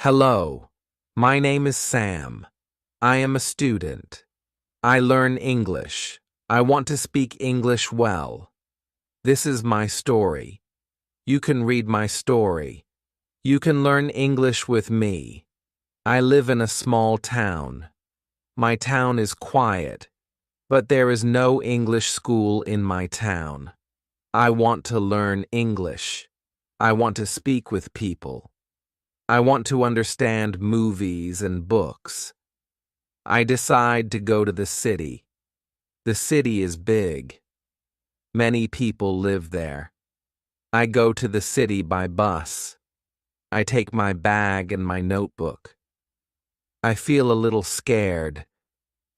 Hello, my name is Sam. I am a student. I learn English. I want to speak English well. This is my story. You can read my story. You can learn English with me. I live in a small town. My town is quiet, but there is no English school in my town. I want to learn English. I want to speak with people. I want to understand movies and books. I decide to go to the city. The city is big. Many people live there. I go to the city by bus. I take my bag and my notebook. I feel a little scared.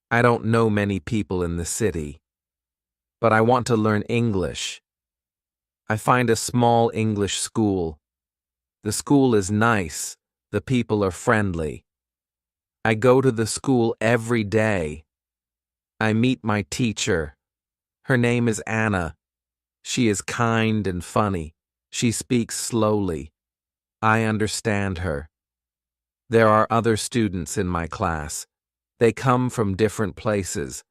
I don't know many people in the city. But I want to learn English. I find a small English school. The school is nice. The people are friendly. I go to the school every day. I meet my teacher. Her name is Anna. She is kind and funny. She speaks slowly. I understand her. There are other students in my class. They come from different places.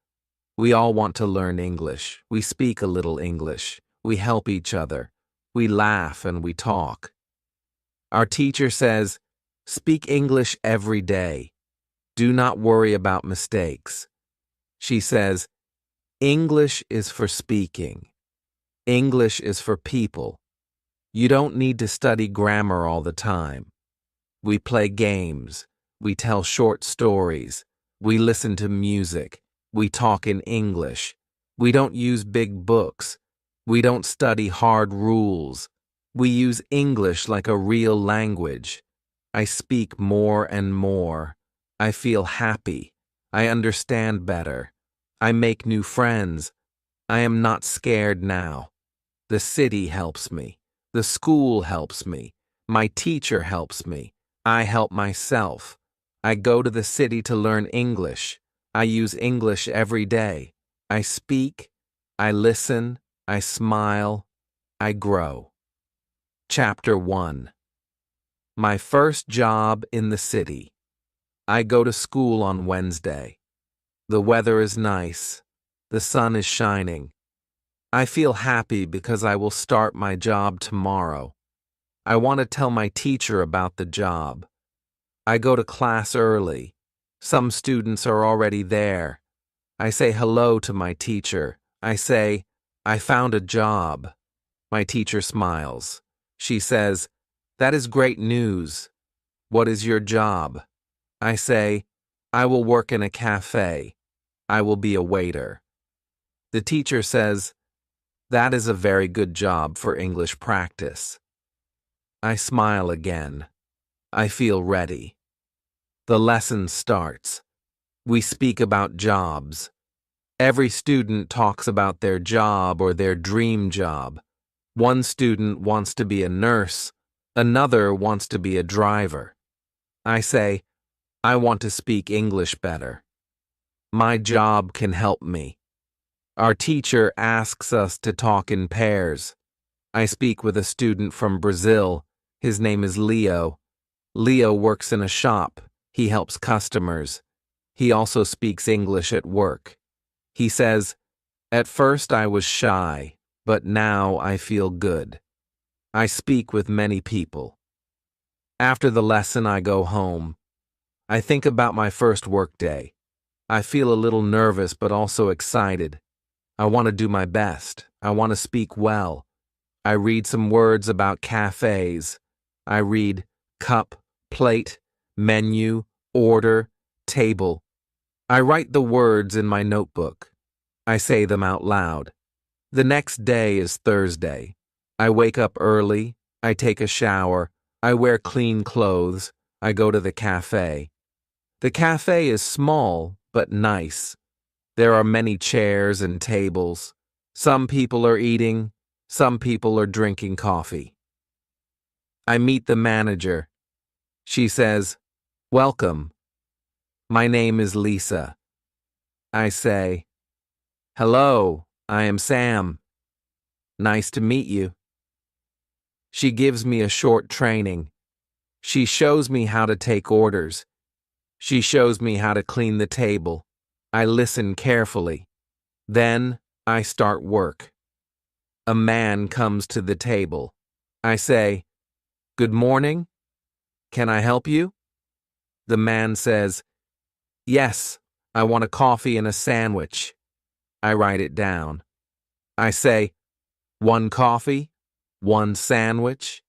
We all want to learn English. We speak a little English. We help each other. We laugh and we talk. Our teacher says, "Speak English every day. Do not worry about mistakes." She says, "English is for speaking. English is for people. You don't need to study grammar all the time. We play games. We tell short stories. We listen to music. We talk in English. We don't use big books. We don't study hard rules. We use English like a real language. I speak more and more. I feel happy. I understand better. I make new friends. I am not scared now. The city helps me. The school helps me. My teacher helps me. I help myself. I go to the city to learn English. I use English every day. I speak. I listen. I smile. I grow. Chapter 1. My first job in the city. I go to school on Wednesday. The weather is nice. The sun is shining. I feel happy because I will start my job tomorrow. I want to tell my teacher about the job. I go to class early. Some students are already there. I say hello to my teacher. I say, "I found a job." My teacher smiles. She says, "That is great news. What is your job?" I say, "I will work in a cafe. I will be a waiter." The teacher says, "That is a very good job for English practice." I smile again. I feel ready. The lesson starts. We speak about jobs. Every student talks about their job or their dream job. One student wants to be a nurse. Another wants to be a driver. I say, "I want to speak English better. My job can help me." Our teacher asks us to talk in pairs. I speak with a student from Brazil. His name is Leo. Leo works in a shop. He helps customers. He also speaks English at work. He says, "At first I was shy, but now I feel good. I speak with many people." After the lesson, I go home. I think about my first workday. I feel a little nervous but also excited. I want to do my best. I want to speak well. I read some words about cafes. I read cup, plate, menu, order, table. I write the words in my notebook. I say them out loud. The next day is Thursday. I wake up early. I take a shower. I wear clean clothes. I go to the cafe. The cafe is small but nice. There are many chairs and tables. Some people are eating. Some people are drinking coffee. I meet the manager. She says, "Welcome. My name is Lisa." I say, "Hello, I am Sam. Nice to meet you." She gives me a short training. She shows me how to take orders. She shows me how to clean the table. I listen carefully. Then I start work. A man comes to the table. I say, "Good morning. Can I help you?" The man says, "Yes, I want a coffee and a sandwich." I write it down. I say, "One coffee, one sandwich.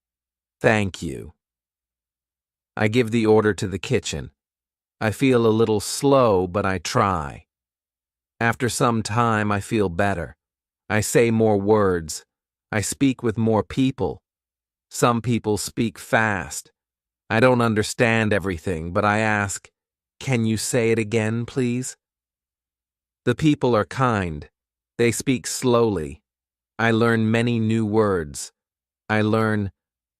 Thank you." I give the order to the kitchen. I feel a little slow, but I try. After some time, I feel better. I say more words. I speak with more people. Some people speak fast. I don't understand everything, but I ask, "Can you say it again, please?" The people are kind. They speak slowly. I learn many new words. I learn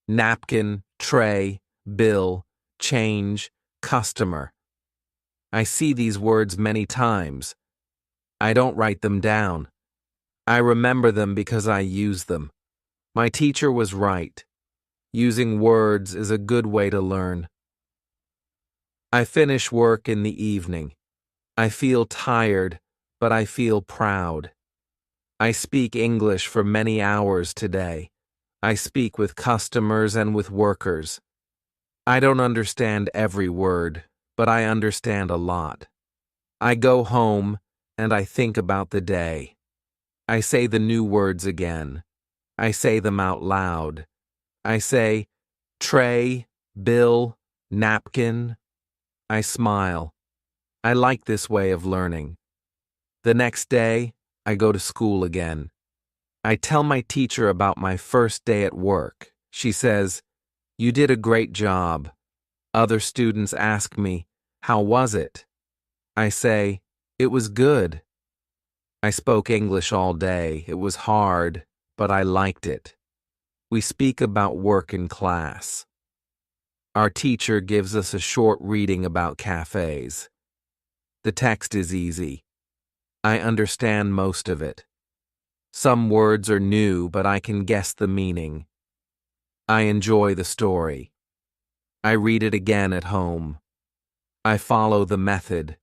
napkin, tray, bill, change, customer. I see these words many times. I don't write them down. I remember them because I use them. My teacher was right. Using words is a good way to learn. I finish work in the evening. I feel tired, but I feel proud. I speak English for many hours today. I speak with customers and with workers. I don't understand every word, but I understand a lot. I go home and I think about the day. I say the new words again. I say them out loud. I say, tray, bill, napkin. I smile. I like this way of learning. The next day, I go to school again. I tell my teacher about my first day at work. She says, "You did a great job." Other students ask me, "How was it?" I say, "It was good." I spoke English all day. It was hard, but I liked it. We speak about work in class. Our teacher gives us a short reading about cafes. The text is easy. I understand most of it. Some words are new, but I can guess the meaning. I enjoy the story. I read it again at home. I follow the method.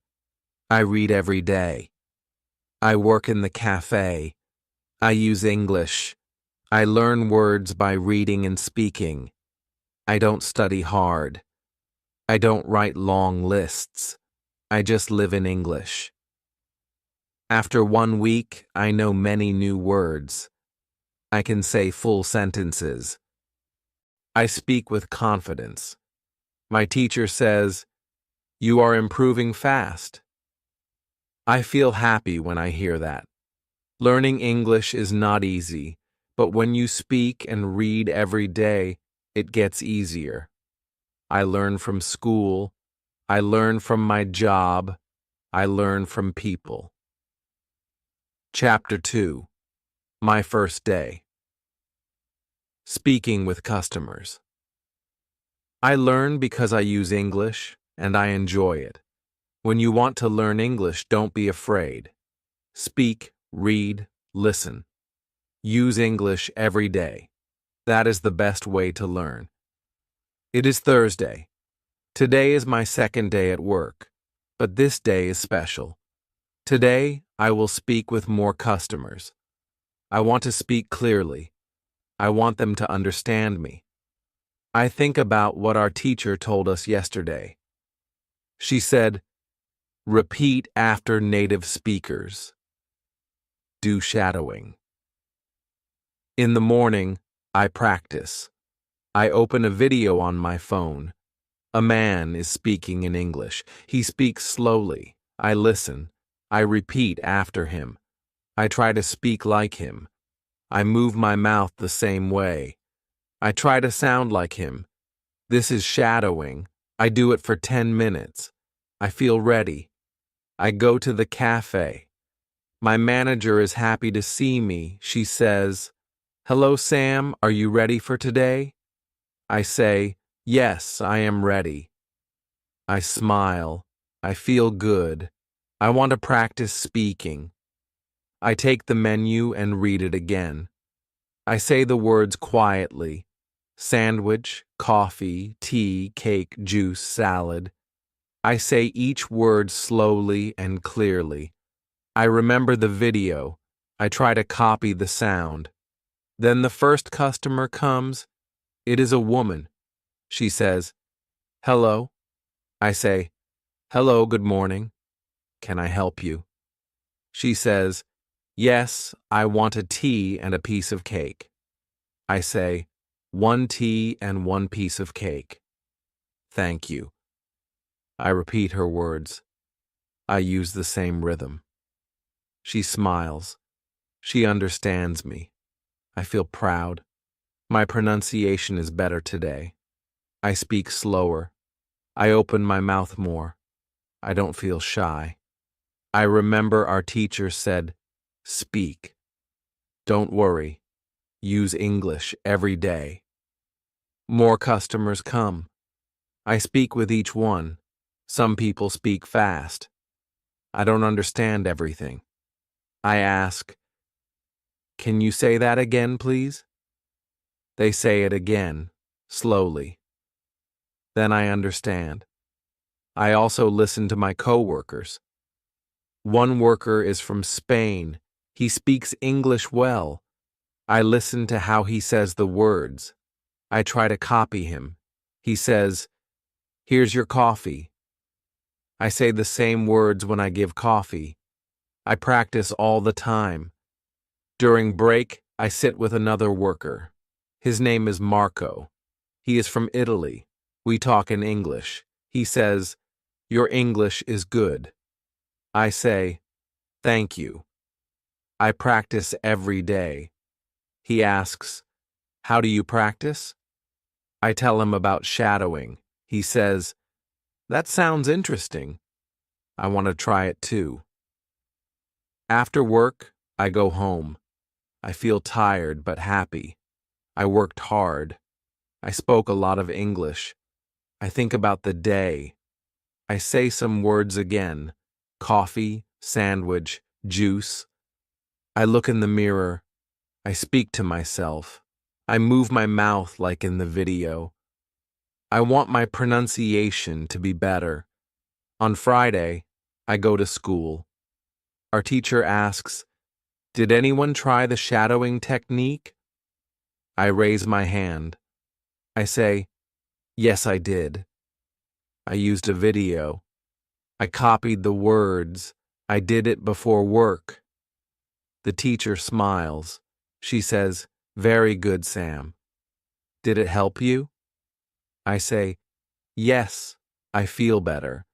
I read every day. I work in the cafe. I use English. I learn words by reading and speaking. I don't study hard. I don't write long lists. I just live in English. After 1 week, I know many new words. I can say full sentences. I speak with confidence. My teacher says, "You are improving fast." I feel happy when I hear that. Learning English is not easy, but when you speak and read every day, it gets easier. I learn from school. I learn from my job. I learn from people. Chapter 2. My first day. Speaking with customers. I learn because I use English, and I enjoy it. When you want to learn English, don't be afraid. Speak, read, listen. Use English every day. That is the best way to learn. It is Thursday. Today is my second day at work, but this day is special. Today, I will speak with more customers. I want to speak clearly. I want them to understand me. I think about what our teacher told us yesterday. She said, "Repeat after native speakers. Do shadowing." In the morning, I practice. I open a video on my phone. A man is speaking in English. He speaks slowly. I listen. I repeat after him. I try to speak like him. I move my mouth the same way. I try to sound like him. This is shadowing. I do it for 10 minutes. I feel ready. I go to the cafe. My manager is happy to see me. She says, "Hello, Sam. Are you ready for today?" I say, "Yes, I am ready." I smile. I feel good. I want to practice speaking. I take the menu and read it again. I say the words quietly. sandwich, coffee, tea, cake, juice, salad. I say each word slowly and clearly. I remember the video. I try to copy the sound. Then the first customer comes. It is a woman. She says, "Hello." I say, "Hello, good morning. Can I help you?" She says, "Yes, I want a tea and a piece of cake." I say, "One tea and one piece of cake." "Thank you." I repeat her words. I use the same rhythm. She smiles. She understands me. I feel proud. My pronunciation is better today. I speak slower. I open my mouth more. I don't feel shy. I remember our teacher said, "Speak. Don't worry. Use English every day." More customers come. I speak with each one. Some people speak fast. I don't understand everything. I ask, "Can you say that again, please?" They say it again, slowly. Then I understand. I also listen to my coworkers. One worker is from Spain. He speaks English well. I listen to how he says the words. I try to copy him. He says, "Here's your coffee." I say the same words when I give coffee. I practice all the time. During break, I sit with another worker. His name is Marco. He is from Italy. We talk in English. He says, "Your English is good." I say, "Thank you." I practice every day. He asks, "How do you practice?" I tell him about shadowing. He says, "That sounds interesting. I want to try it too." After work, I go home. I feel tired but happy. I worked hard. I spoke a lot of English. I think about the day. I say some words again: coffee, sandwich, juice. I look in the mirror. I speak to myself. I move my mouth like in the video. I want my pronunciation to be better. On Friday, I go to school. Our teacher asks, "Did anyone try the shadowing technique?" I raise my hand. I say, "Yes, I did." I used a video. I copied the words. I did it before work. The teacher smiles. She says, "Very good, Sam. Did it help you?" I say, "Yes, I feel better."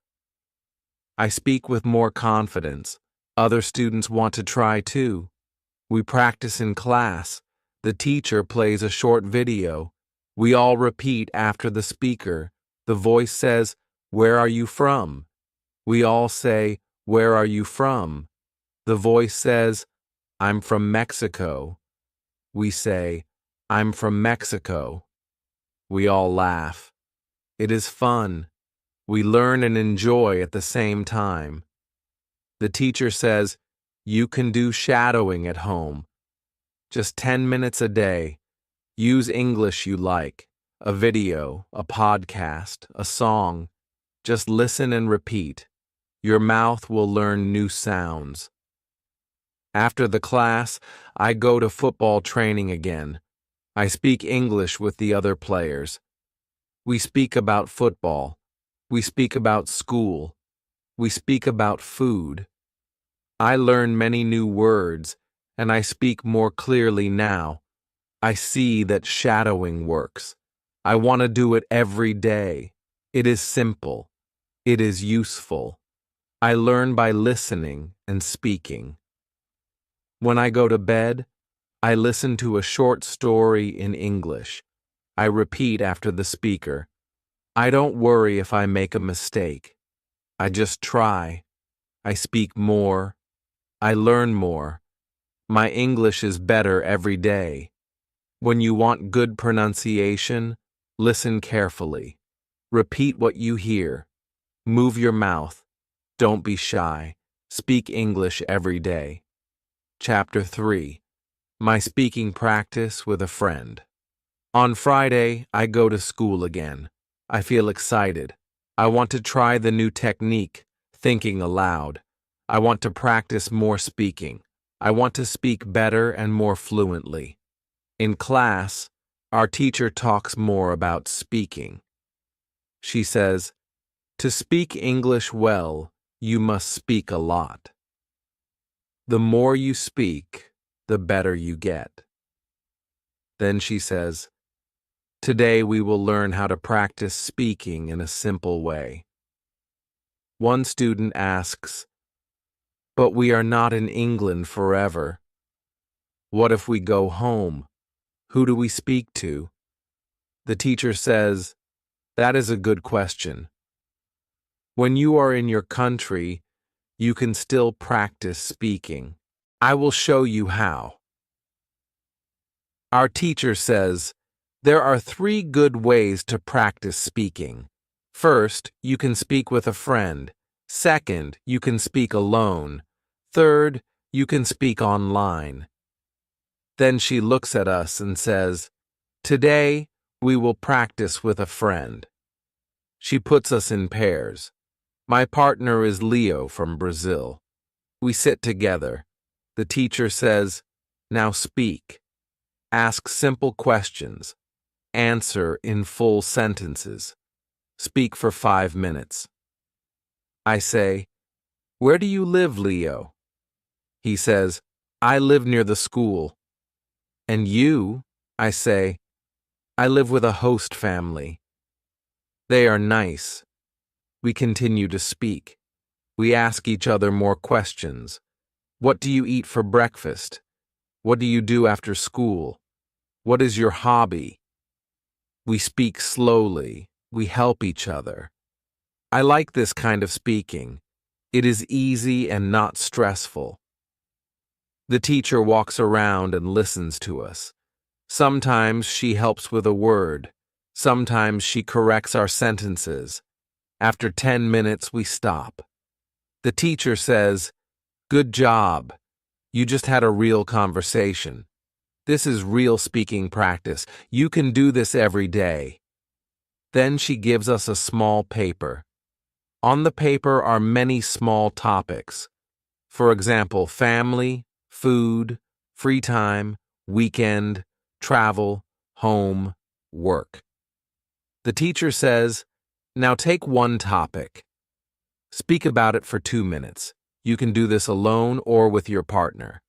I speak with more confidence. Other students want to try too. We practice in class. The teacher plays a short video. We all repeat after the speaker. The voice says, "Where are you from?" We all say, "Where are you from?" The voice says, "I'm from Mexico." We say, "I'm from Mexico." We all laugh. It is fun. We learn and enjoy at the same time. The teacher says, "You can do shadowing at home. Just 10 minutes a day. Use English you like. A video, a podcast, a song. Just listen and repeat. Your mouth will learn new sounds." After the class, I go to football training again. I speak English with the other players. We speak about football. We speak about school. We speak about food. I learn many new words, and I speak more clearly now. I see that shadowing works. I want to do it every day. It is simple. It is useful. I learn by listening and speaking. When I go to bed, I listen to a short story in English. I repeat after the speaker. I don't worry if I make a mistake. I just try. I speak more. I learn more. My English is better every day. When you want good pronunciation, listen carefully. Repeat what you hear. Move your mouth. Don't be shy. Speak English every day. Chapter 3. My speaking practice with a friend. On Friday, I go to school again. I feel excited. I want to try the new technique, thinking aloud. I want to practice more speaking. I want to speak better and more fluently. In class, our teacher talks more about speaking. She says, "To speak English well, you must speak a lot. The more you speak, the better you get." Then she says, "Today we will learn how to practice speaking in a simple way." One student asks, "But we are not in England forever. What if we go home? Who do we speak to?" The teacher says, "That is a good question. When you are in your country, you can still practice speaking. I will show you how." Our teacher says, there are 3 good ways to practice speaking. First, you can speak with a friend. Second, you can speak alone. Third, you can speak online. Then she looks at us and says, "Today, we will practice with a friend." She puts us in pairs. My partner is Leo from Brazil. We sit together. The teacher says, "Now speak. Ask simple questions. Answer in full sentences. Speak for 5 minutes." I say, "Where do you live, Leo?" He says, "I live near the school." "And you?" I say, "I live with a host family." They are nice. We continue to speak. We ask each other more questions. What do you eat for breakfast? What do you do after school? What is your hobby? We speak slowly. We help each other. I like this kind of speaking. It is easy and not stressful. The teacher walks around and listens to us. Sometimes she helps with a word. Sometimes she corrects our sentences. After 10 minutes, we stop. The teacher says, "Good job. You just had a real conversation. This is real speaking practice. You can do this every day." Then she gives us a small paper. On the paper are many small topics. For example, family, food, free time, weekend, travel, home, work. The teacher says, "Now take one topic. Speak about it for 2 minutes. You can do this alone or with your partner."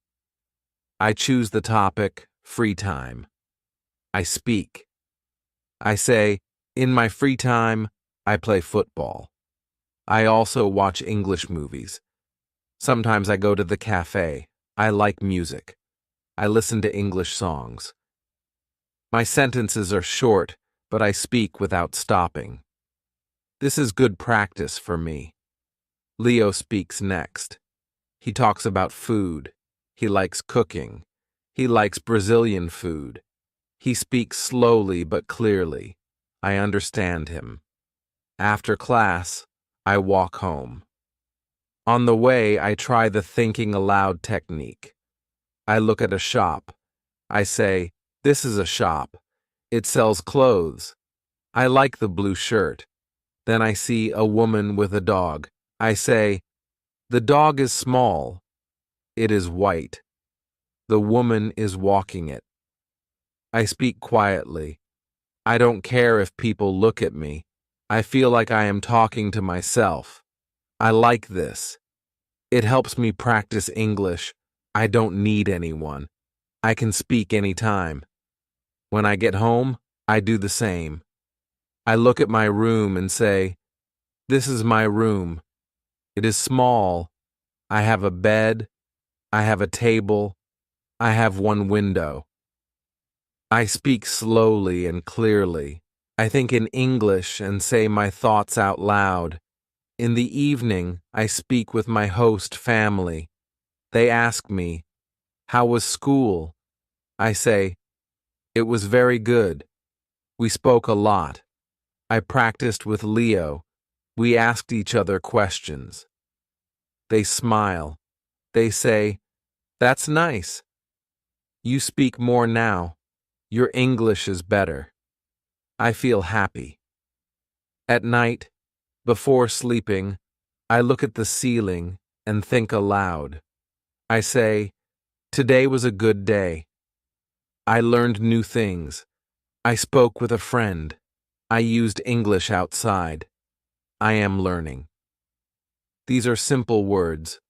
I choose the topic, free time. I speak. I say, "In my free time, I play football. I also watch English movies. Sometimes I go to the cafe. I like music. I listen to English songs." My sentences are short, but I speak without stopping. This is good practice for me. Leo speaks next. He talks about food. He likes cooking. He likes Brazilian food. He speaks slowly but clearly. I understand him. After class, I walk home. On the way, I try the thinking aloud technique. I look at a shop. I say, "This is a shop. It sells clothes. I like the blue shirt." Then I see a woman with a dog. I say, "The dog is small. It is white. The woman is walking it." I speak quietly. I don't care if people look at me. I feel like I am talking to myself. I like this. It helps me practice English. I don't need anyone. I can speak anytime. When I get home, I do the same. I look at my room and say, "This is my room. It is small. I have a bed. I have a table. I have one window." I speak slowly and clearly. I think in English and say my thoughts out loud. In the evening, I speak with my host family. They ask me, "How was school?" I say, "It was very good. We spoke a lot. I practiced with Leo. We asked each other questions." They smile. They say, "That's nice. You speak more now." Your English is better. I feel happy. At night, before sleeping, I look at the ceiling and think aloud. I say, today was a good day. I learned new things. I spoke with a friend. I used English outside. I am learning. These are simple words,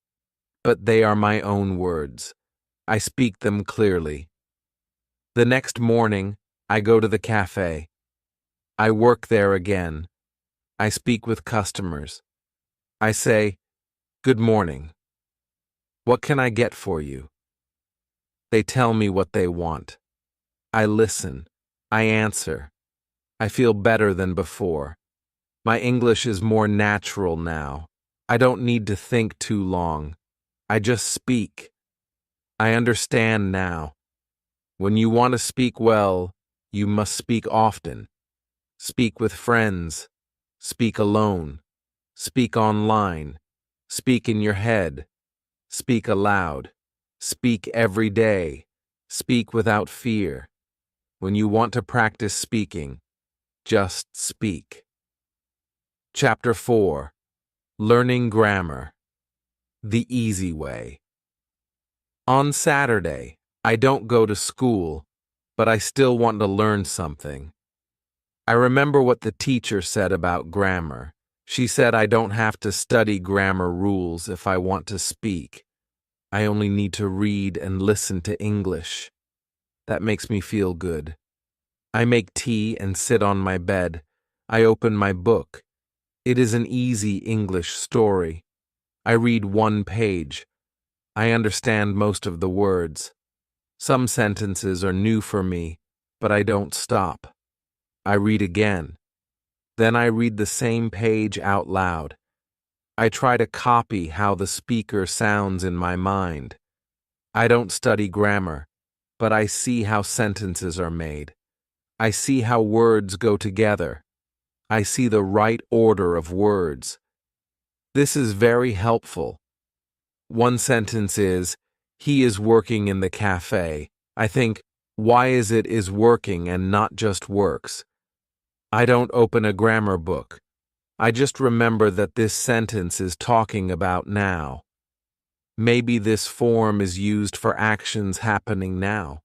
but they are my own words. I speak them clearly. The next morning, I go to the cafe. I work there again. I speak with customers. I say, good morning. What can I get for you? They tell me what they want. I listen. I answer. I feel better than before. My English is more natural now. I don't need to think too long. I just speak. I understand now. When you want to speak well, you must speak often. Speak with friends. Speak alone. Speak online. Speak in your head. Speak aloud. Speak every day. Speak without fear. When you want to practice speaking, just speak. Chapter 4. Learning Grammar. The Easy Way. On Saturday, I don't go to school, but I still want to learn something. I remember what the teacher said about grammar. She said I don't have to study grammar rules if I want to speak. I only need to read and listen to English. That makes me feel good. I make tea and sit on my bed. I open my book. It is an easy English story. I read one page. I understand most of the words. Some sentences are new for me, but I don't stop. I read again. Then I read the same page out loud. I try to copy how the speaker sounds in my mind. I don't study grammar, but I see how sentences are made. I see how words go together. I see the right order of words. This is very helpful. One sentence is, he is working in the cafe. I think, why is it is working and not just works? I don't open a grammar book. I just remember that this sentence is talking about now. Maybe this form is used for actions happening now.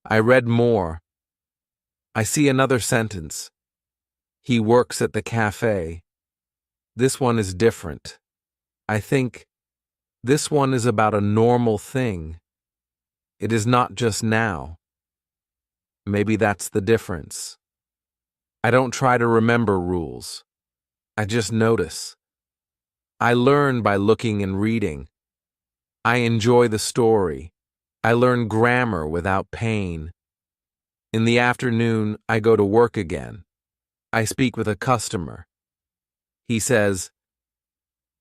I read more. I see another sentence. He works at the cafe. This one is different. I think this one is about a normal thing. It is not just now. Maybe that's the difference. I don't try to remember rules. I just notice. I learn by looking and reading. I enjoy the story. I learn grammar without pain. In the afternoon, I go to work again. I speak with a customer. He says,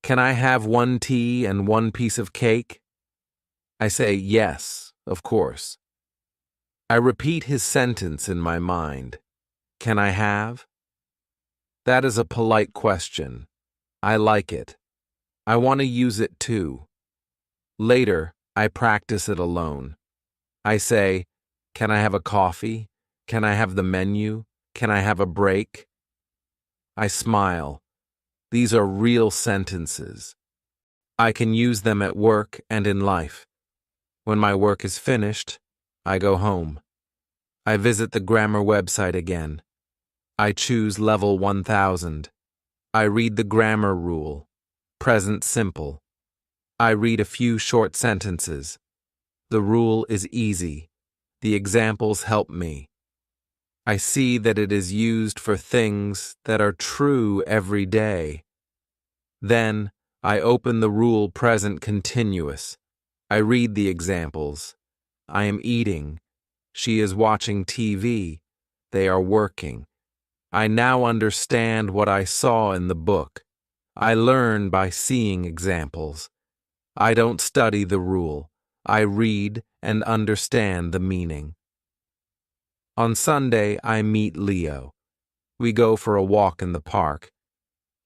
"Can I have one tea and one piece of cake?" I say, "Yes, of course." I repeat his sentence in my mind. Can I have? That is a polite question. I like it. I want to use it too. Later, I practice it alone. I say, can I have a coffee? Can I have the menu? Can I have a break? I smile. These are real sentences. I can use them at work and in life. When my work is finished, I go home. I visit the grammar website again. I choose level 1000. I read the grammar rule. Present simple. I read a few short sentences. The rule is easy. The examples help me. I see that it is used for things that are true every day. Then, I open the rule present continuous. I read the examples. I am eating. She is watching TV. They are working. I now understand what I saw in the book. I learn by seeing examples. I don't study the rule. I read and understand the meaning. On Sunday, I meet Leo. We go for a walk in the park.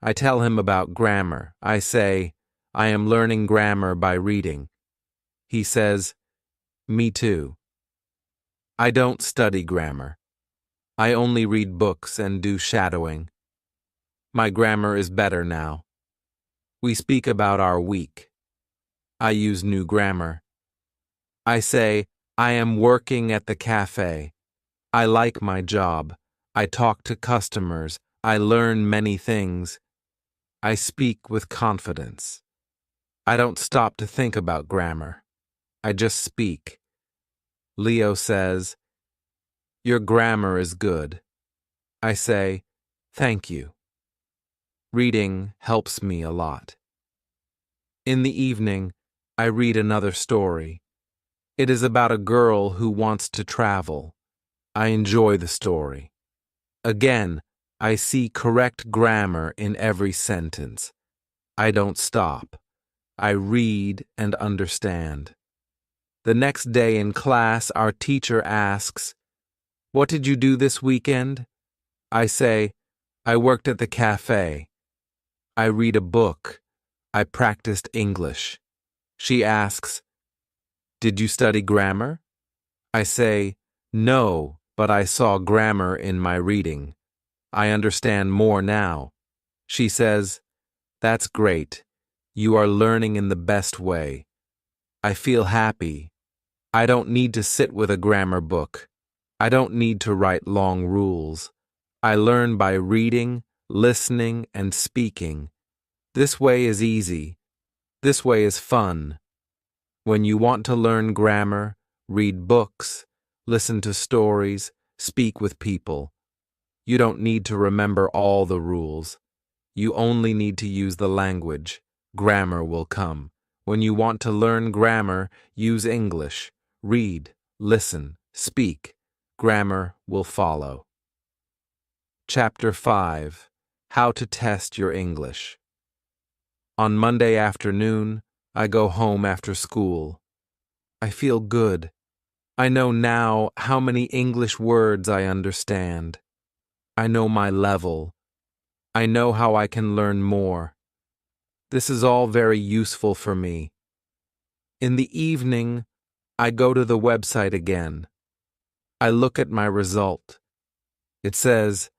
I tell him about grammar. I say, I am learning grammar by reading. He says, me too. I don't study grammar. I only read books and do shadowing. My grammar is better now. We speak about our week. I use new grammar. I say, I am working at the cafe. I like my job. I talk to customers. I learn many things. I speak with confidence. I don't stop to think about grammar. I just speak. Leo says, your grammar is good. I say, thank you. Reading helps me a lot. In the evening, I read another story. It is about a girl who wants to travel. I enjoy the story. Again, I see correct grammar in every sentence. I don't stop. I read and understand. The next day in class, our teacher asks, what did you do this weekend? I say, I worked at the cafe. I read a book. I practiced English. She asks, did you study grammar? I say, no, but I saw grammar in my reading. I understand more now. She says, that's great. You are learning in the best way. I feel happy. I don't need to sit with a grammar book. I don't need to write long rules. I learn by reading, listening, and speaking. This way is easy. This way is fun. When you want to learn grammar, read books, listen to stories, speak with people. You don't need to remember all the rules. You only need to use the language. Grammar will come. When you want to learn grammar, use English. Read, listen, speak. Grammar will follow. Chapter 5. How to Test Your English. On Monday afternoon, I go home after school. I feel good. I know now how many English words I understand. I know my level. I know how I can learn more. This is all very useful for me. In the evening, I go to the website again. I look at my result. It says,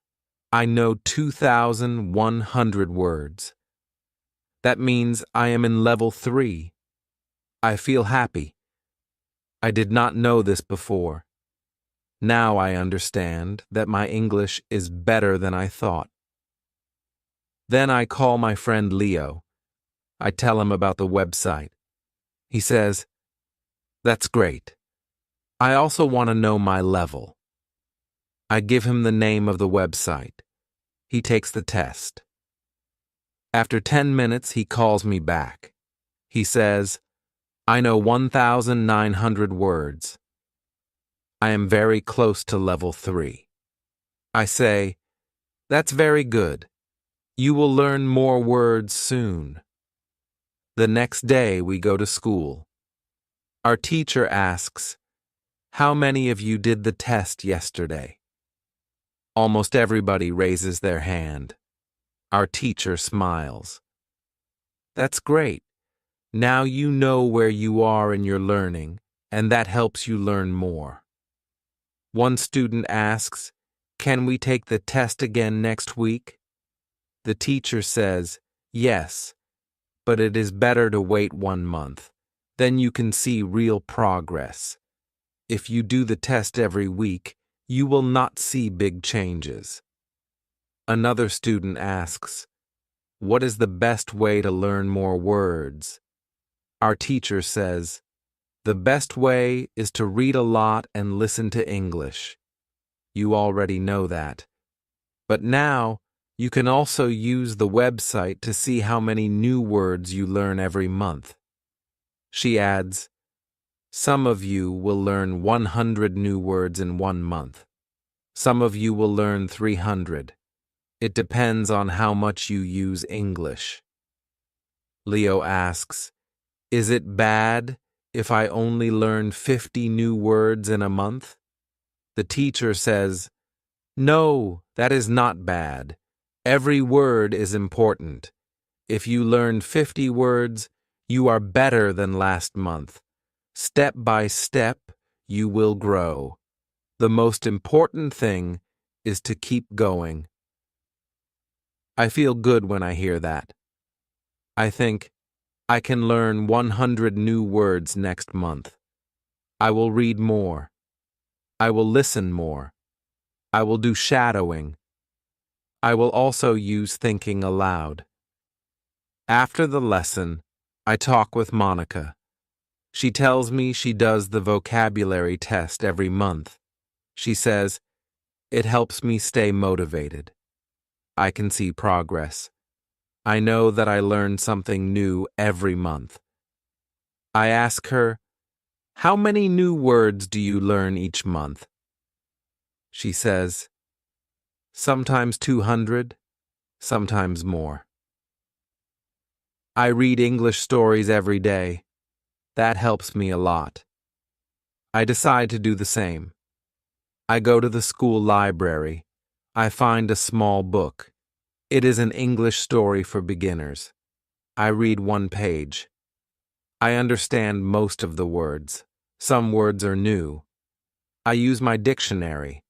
I know 2,100 words. That means I am in level 3. I feel happy. I did not know this before. Now I understand that my English is better than I thought. Then I call my friend Leo. I tell him about the website. He says, that's great. I also want to know my level. I give him the name of the website. He takes the test. After 10 minutes, he calls me back. He says, I know 1,900 words. I am very close to level 3. I say, that's very good. You will learn more words soon. The next day we go to school. Our teacher asks, how many of you did the test yesterday? Almost everybody raises their hand. Our teacher smiles. That's great. Now you know where you are in your learning, and that helps you learn more. One student asks, can we take the test again next week? The teacher says, yes, but it is better to wait 1 month. Then you can see real progress. If you do the test every week, you will not see big changes. Another student asks, what is the best way to learn more words? Our teacher says, the best way is to read a lot and listen to English. You already know that. But now, you can also use the website to see how many new words you learn every month. She adds, some of you will learn 100 new words in 1 month. Some of you will learn 300. It depends on how much you use English. Leo asks, is it bad if I only learn 50 new words in a month? The teacher says, no, that is not bad. Every word is important. If you learn 50 words, you are better than last month. Step by step, you will grow. The most important thing is to keep going. I feel good when I hear that. I think, I can learn 100 new words next month. I will read more. I will listen more. I will do shadowing. I will also use thinking aloud. After the lesson, I talk with Monica. She tells me she does the vocabulary test every month. She says, it helps me stay motivated. I can see progress. I know that I learn something new every month. I ask her, how many new words do you learn each month? She says, sometimes 200, sometimes more. I read English stories every day. That helps me a lot. I decide to do the same. I go to the school library. I find a small book. It is an English story for beginners. I read one page. I understand most of the words. Some words are new. I use my dictionary.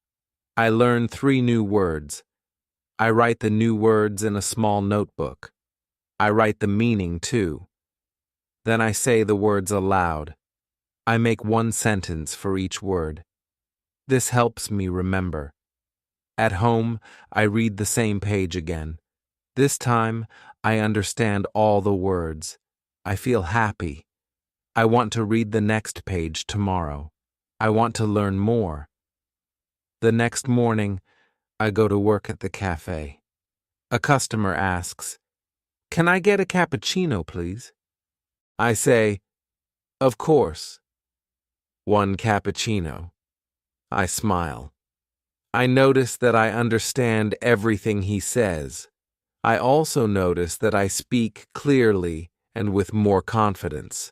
I learn 3 new words. I write the new words in a small notebook. I write the meaning too. Then I say the words aloud. I make 1 sentence for each word. This helps me remember. At home, I read the same page again. This time, I understand all the words. I feel happy. I want to read the next page tomorrow. I want to learn more. The next morning, I go to work at the cafe. A customer asks, "Can I get a cappuccino, please?" I say, "Of course." 1 cappuccino. I smile. I notice that I understand everything he says. I also notice that I speak clearly and with more confidence.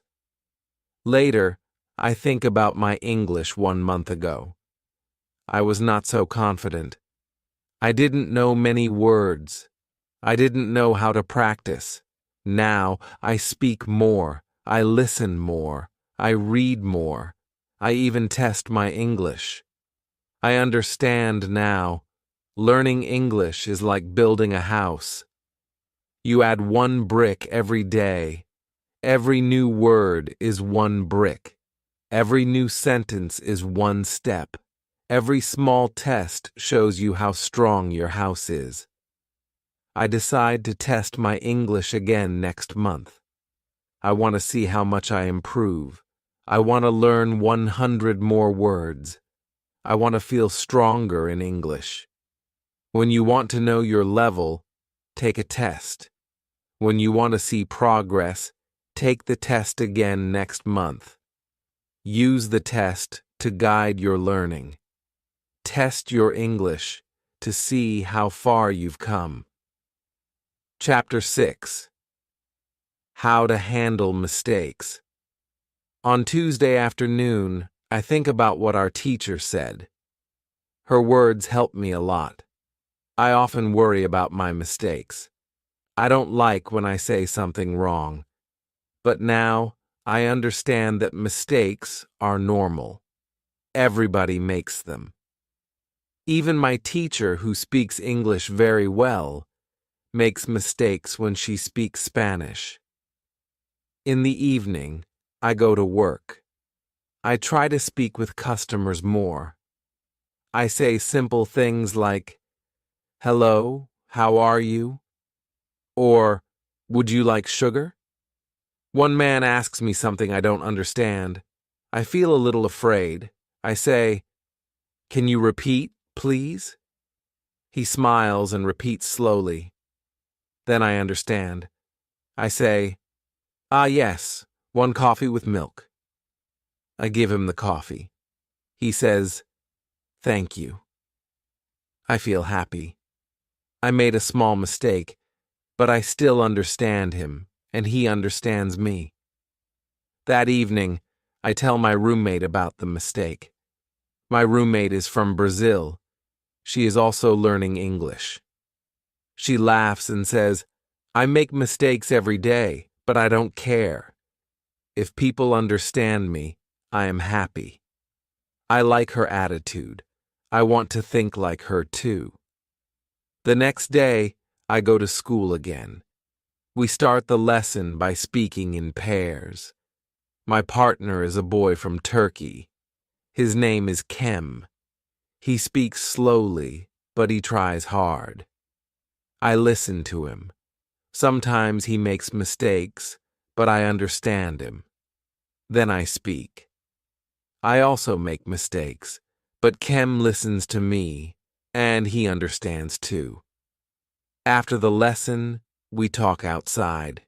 Later, I think about my English 1 month ago. I was not so confident. I didn't know many words. I didn't know how to practice. Now, I speak more. I listen more. I read more. I even test my English. I understand now. Learning English is like building a house. You add 1 brick every day. Every new word is 1 brick. Every new sentence is 1 step. Every small test shows you how strong your house is. I decide to test my English again next month. I want to see how much I improve. I want to learn 100 more words. I want to feel stronger in English. When you want to know your level, take a test. When you want to see progress, take the test again next month. Use the test to guide your learning. Test your English to see how far you've come. Chapter 6. How to handle mistakes. On Tuesday afternoon, I think about what our teacher said. Her words help me a lot. I often worry about my mistakes. I don't like when I say something wrong. But now, I understand that mistakes are normal. Everybody makes them. Even my teacher, who speaks English very well, makes mistakes when she speaks Spanish. In the evening, I go to work. I try to speak with customers more. I say simple things like, "Hello, how are you?" Or, "Would you like sugar?" One man asks me something I don't understand. I feel a little afraid. I say, "Can you repeat, please?" He smiles and repeats slowly. Then I understand. I say, "Ah, yes, 1 coffee with milk." I give him the coffee. He says, "Thank you." I feel happy. I made a small mistake, but I still understand him, and he understands me. That evening, I tell my roommate about the mistake. My roommate is from Brazil. She is also learning English. She laughs and says, "I make mistakes every day, but I don't care. If people understand me, I am happy." I like her attitude. I want to think like her too. The next day, I go to school again. We start the lesson by speaking in pairs. My partner is a boy from Turkey. His name is Kem. He speaks slowly, but he tries hard. I listen to him. Sometimes he makes mistakes, but I understand him. Then I speak. I also make mistakes, but Kem listens to me, and he understands too. After the lesson, we talk outside.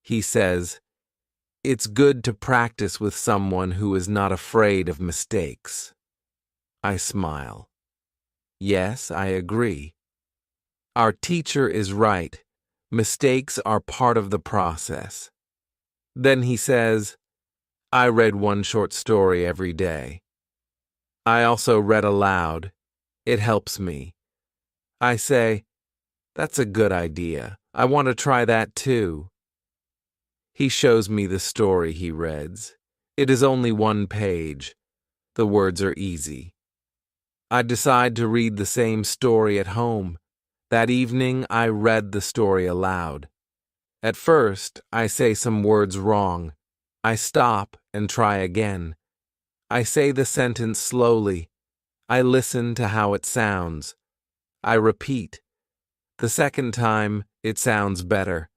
He says, "It's good to practice with someone who is not afraid of mistakes." I smile. Yes, I agree. Our teacher is right. Mistakes are part of the process. Then he says, I read one short story every day. I also read aloud. It helps me. I say, that's a good idea. I want to try that too. He shows me the story he reads. It is only one page. The words are easy. I decide to read the same story at home. That evening, I read the story aloud. At first, I say some words wrong. I stop and try again. I say the sentence slowly. I listen to how it sounds. I repeat. The second time, it sounds better.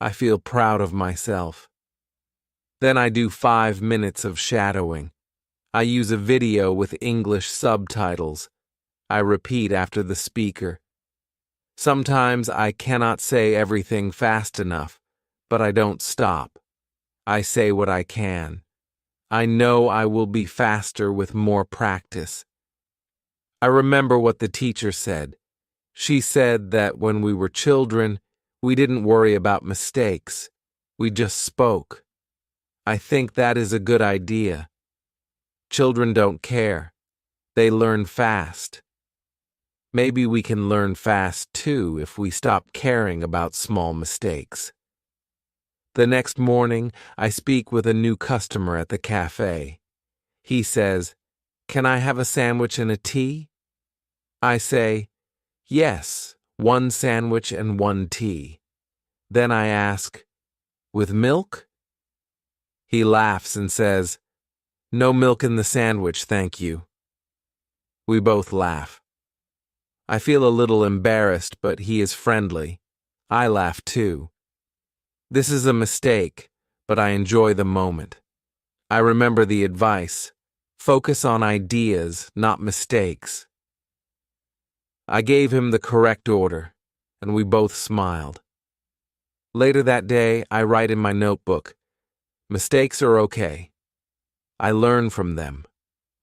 I feel proud of myself. Then I do 5 minutes of shadowing. I use a video with English subtitles. I repeat after the speaker. Sometimes I cannot say everything fast enough, but I don't stop. I say what I can. I know I will be faster with more practice. I remember what the teacher said. She said that when we were children, we didn't worry about mistakes. We just spoke. I think that is a good idea. Children don't care. They learn fast. Maybe we can learn fast too if we stop caring about small mistakes. The next morning, I speak with a new customer at the cafe. He says, "Can I have a sandwich and a tea?" I say, "Yes, 1 sandwich and 1 tea." Then I ask, "With milk?" He laughs and says, "No milk in the sandwich, thank you." We both laugh. I feel a little embarrassed, but he is friendly. I laugh too. This is a mistake, but I enjoy the moment. I remember the advice. Focus on ideas, not mistakes. I gave him the correct order, and we both smiled. Later that day, I write in my notebook, mistakes are okay. I learn from them.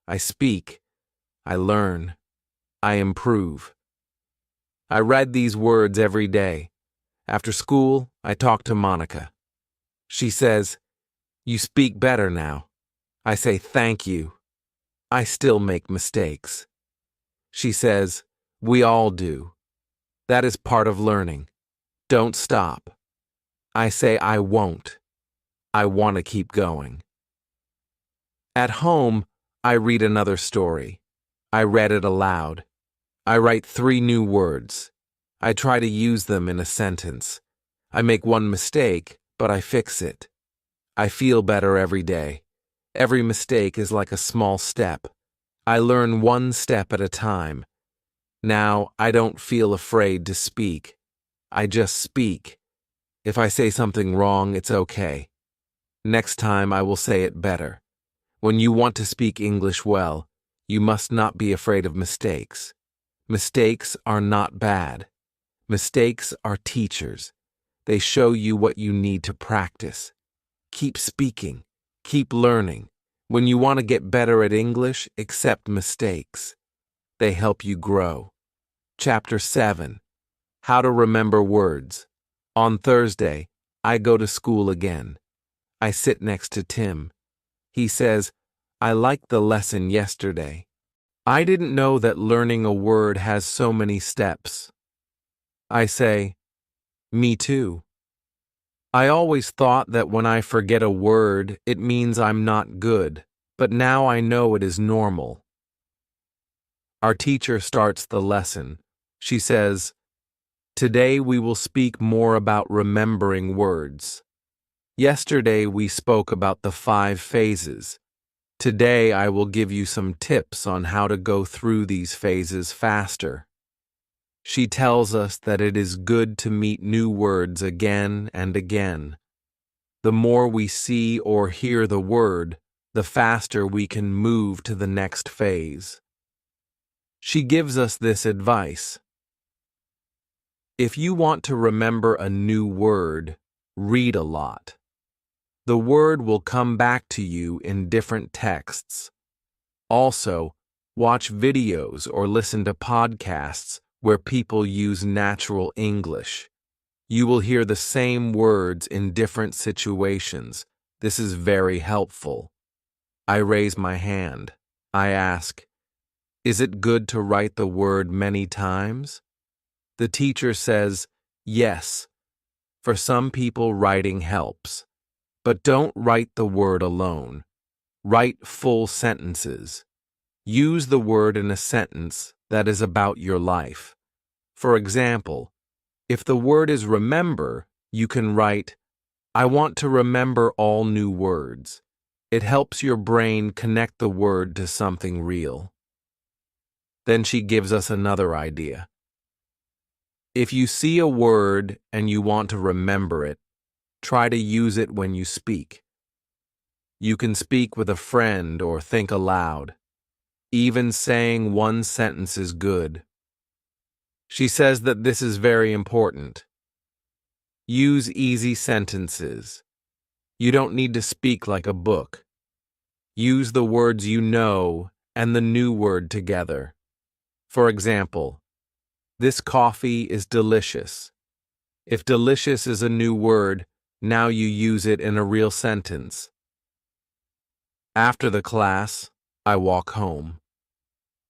I speak. I learn. I improve. I read these words every day. After school, I talk to Monica. She says, "You speak better now." I say, "Thank you." I still make mistakes. She says, "We all do. That is part of learning. Don't stop." I say, "I won't. I want to keep going." At home, I read another story. I read it aloud. I write 3 new words. I try to use them in a sentence. I make one mistake, but I fix it. I feel better every day. Every mistake is like a small step. I learn 1 step at a time. Now, I don't feel afraid to speak. I just speak. If I say something wrong, it's okay. Next time, I will say it better. When you want to speak English well, you must not be afraid of mistakes. Mistakes are not bad. Mistakes are teachers. They show you what you need to practice. Keep speaking. Keep learning. When you want to get better at English, accept mistakes. They help you grow. Chapter 7. How to Remember Words. On Thursday, I go to school again. I sit next to Tim. He says, "I liked the lesson yesterday. I didn't know that learning a word has so many steps." I say, "Me too. I always thought that when I forget a word, it means I'm not good, but now I know it is normal." Our teacher starts the lesson. She says, "Today we will speak more about remembering words. Yesterday we spoke about the 5 phases. Today I will give you some tips on how to go through these phases faster." She tells us that it is good to meet new words again and again. The more we see or hear the word, the faster we can move to the next phase. She gives us this advice. If you want to remember a new word, read a lot. The word will come back to you in different texts. Also, watch videos or listen to podcasts where people use natural English. You will hear the same words in different situations. This is very helpful. I raise my hand. I ask, "Is it good to write the word many times?" The teacher says, "Yes. For some people, writing helps. But don't write the word alone. Write full sentences. Use the word in a sentence that is about your life. For example, if the word is remember, you can write, "I want to remember all new words." It helps your brain connect the word to something real. Then she gives us another idea. If you see a word and you want to remember it, try to use it when you speak. You can speak with a friend or think aloud. Even saying one sentence is good. She says that this is very important. Use easy sentences. You don't need to speak like a book. Use the words you know and the new word together. For example, this coffee is delicious. If delicious is a new word, now you use it in a real sentence. After the class, I walk home.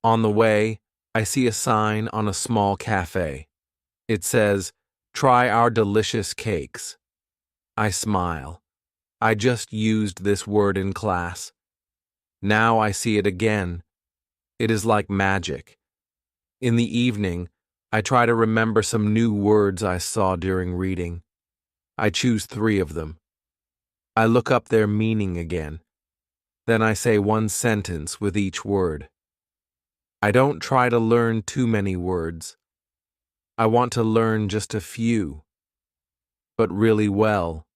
On the way, I see a sign on a small cafe. It says, "Try our delicious cakes." I smile. I just used this word in class. Now I see it again. It is like magic. In the evening, I try to remember some new words I saw during reading. I choose 3 of them. I look up their meaning again. Then I say one sentence with each word. I don't try to learn too many words. I want to learn just a few, but really well.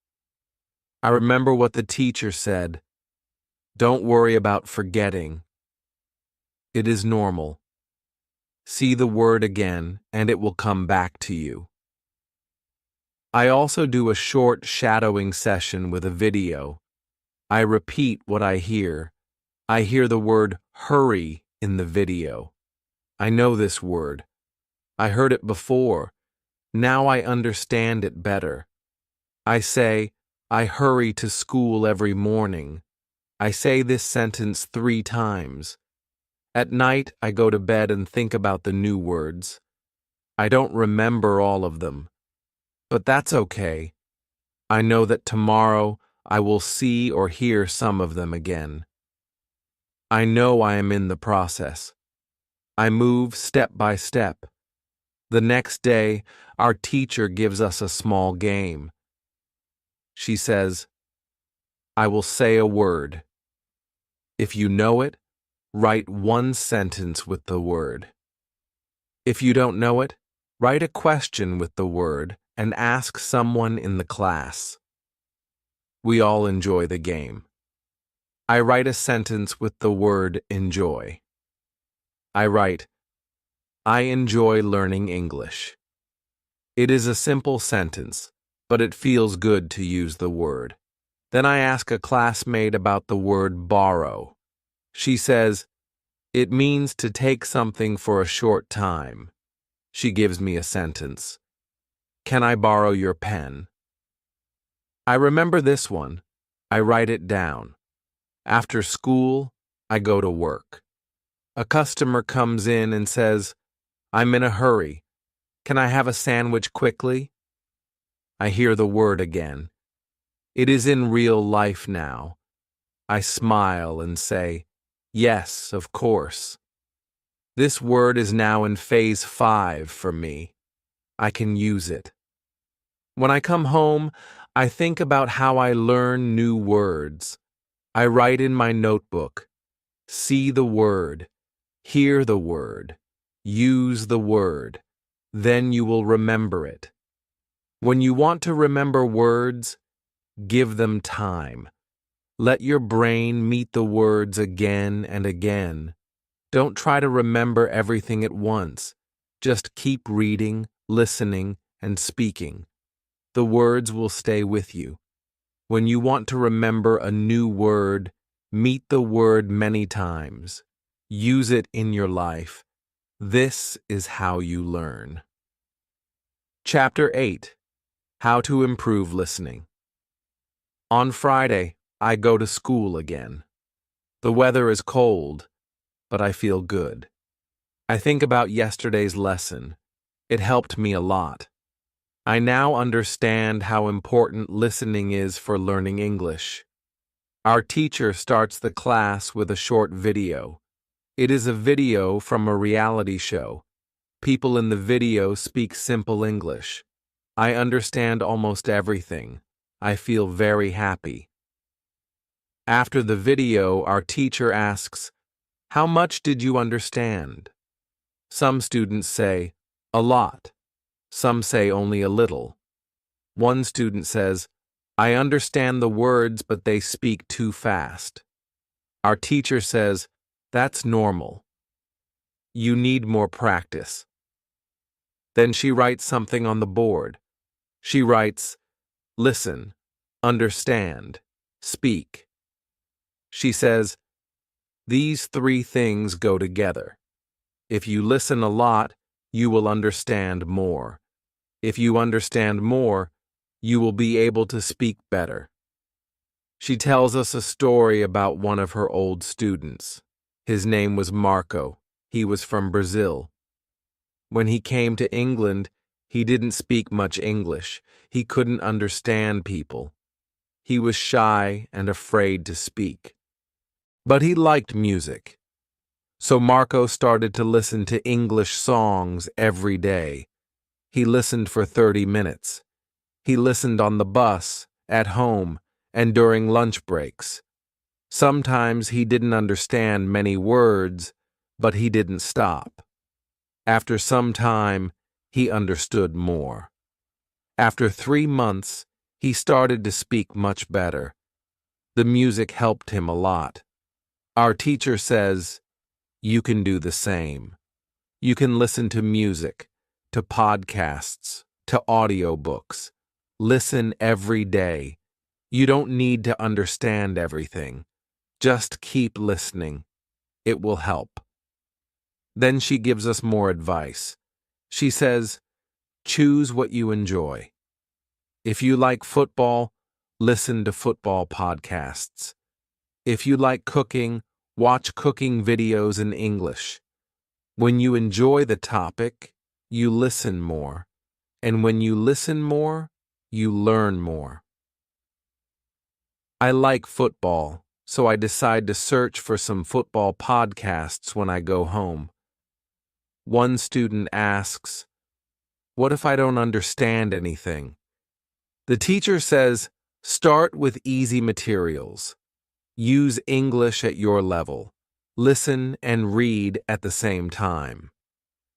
I remember what the teacher said. Don't worry about forgetting. It is normal. See the word again, and it will come back to you. I also do a short shadowing session with a video. I repeat what I hear. I hear the word hurry in the video. I know this word. I heard it before. Now I understand it better. I say, "I hurry to school every morning." I say this sentence 3 times. At night, I go to bed and think about the new words. I don't remember all of them, but that's okay. I know that tomorrow I will see or hear some of them again. I know I am in the process. I move step by step. The next day, our teacher gives us a small game. She says, "I will say a word. If you know it, write one sentence with the word. If you don't know it, write a question with the word and ask someone in the class." We all enjoy the game. I write a sentence with the word enjoy. I write, "I enjoy learning English." It is a simple sentence, but it feels good to use the word. Then I ask a classmate about the word borrow. She says, "It means to take something for a short time." She gives me a sentence. "Can I borrow your pen?" I remember this one. I write it down. After school, I go to work. A customer comes in and says, "I'm in a hurry. Can I have a sandwich quickly?" I hear the word again. It is in real life now. I smile and say, "Yes, of course." This word is now in phase 5 for me. I can use it. When I come home, I think about how I learn new words. I write in my notebook, see the word, hear the word, use the word. Then you will remember it. When you want to remember words, give them time. Let your brain meet the words again and again. Don't try to remember everything at once. Just keep reading, listening, and speaking. The words will stay with you. When you want to remember a new word, meet the word many times. Use it in your life. This is how you learn. Chapter 8. How to Improve Listening. On Friday, I go to school again. The weather is cold, but I feel good. I think about yesterday's lesson. It helped me a lot. I now understand how important listening is for learning English. Our teacher starts the class with a short video. It is a video from a reality show. People in the video speak simple English. I understand almost everything. I feel very happy. After the video, our teacher asks, "How much did you understand?" Some students say, "A lot." Some say only a little. One student says, "I understand the words, but they speak too fast." Our teacher says, "That's normal. You need more practice." Then she writes something on the board. She writes, "Listen, understand, speak." She says, "These 3 things go together. If you listen a lot, you will understand more. If you understand more, you will be able to speak better." She tells us a story about one of her old students. His name was Marco. He was from Brazil. When he came to England, he didn't speak much English. He couldn't understand people. He was shy and afraid to speak. But he liked music. So Marco started to listen to English songs every day. He listened for 30 minutes. He listened on the bus, at home, and during lunch breaks. Sometimes he didn't understand many words, but he didn't stop. After some time, he understood more. After 3 months, he started to speak much better. The music helped him a lot. Our teacher says, you can do the same. You can listen to music, to podcasts, to audiobooks. Listen every day. You don't need to understand everything. Just keep listening. It will help. Then she gives us more advice. She says, choose what you enjoy. If you like football, listen to football podcasts. If you like cooking, watch cooking videos in English. When you enjoy the topic, you listen more. And when you listen more, you learn more. I like football, so I decide to search for some football podcasts when I go home. One student asks, "What if I don't understand anything?" The teacher says, start with easy materials. Use English at your level. Listen and read at the same time.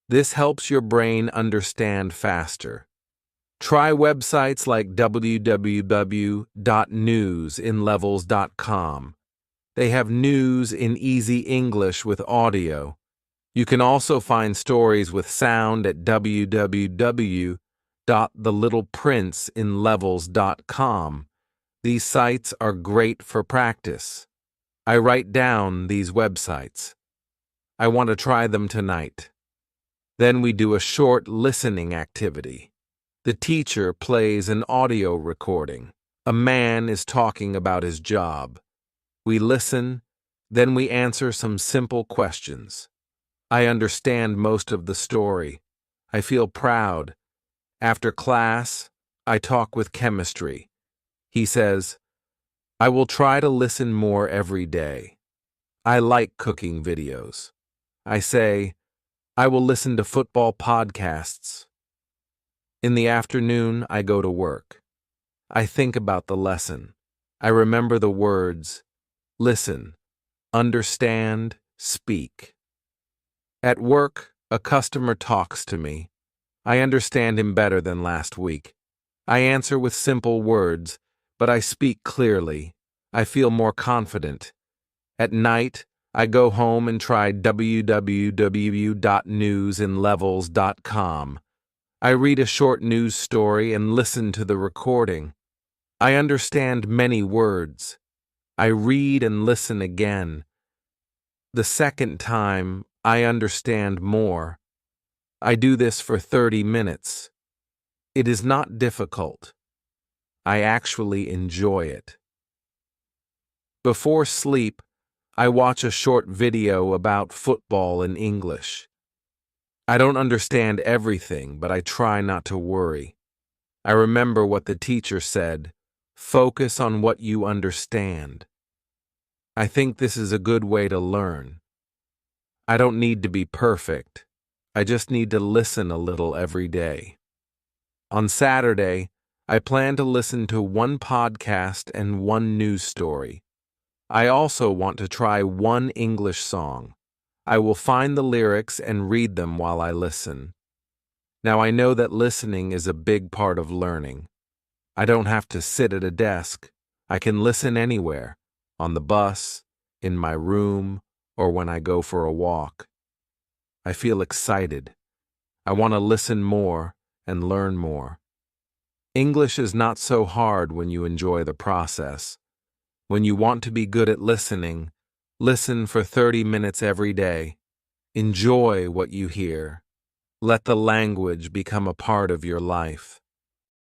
This helps your brain understand faster. Try websites like www.newsinlevels.com. They have news in easy English with audio. You can also find stories with sound at www.thelittleprinceinlevels.com. These sites are great for practice. I write down these websites. I want to try them tonight. Then we do a short listening activity. The teacher plays an audio recording. A man is talking about his job. We listen, then we answer some simple questions. I understand most of the story. I feel proud. After class, I talk with chemistry. He says, I will try to listen more every day. I like cooking videos. I say, I will listen to football podcasts. In the afternoon, I go to work. I think about the lesson. I remember the words, listen, understand, speak. At work, a customer talks to me. I understand him better than last week. I answer with simple words, but I speak clearly. I feel more confident. At night, I go home and try www.newsinlevels.com. I read a short news story and listen to the recording. I understand many words. I read and listen again. The second time, I understand more. I do this for 30 minutes. It is not difficult. I actually enjoy it. Before sleep, I watch a short video about football in English. I don't understand everything, but I try not to worry. I remember what the teacher said, focus on what you understand. I think this is a good way to learn. I don't need to be perfect. I just need to listen a little every day. On Saturday, I plan to listen to one podcast and one news story. I also want to try one English song. I will find the lyrics and read them while I listen. Now I know that listening is a big part of learning. I don't have to sit at a desk. I can listen anywhere, on the bus, in my room, or when I go for a walk. I feel excited. I want to listen more and learn more. English is not so hard when you enjoy the process. When you want to be good at listening, listen for 30 minutes every day. Enjoy what you hear. Let the language become a part of your life.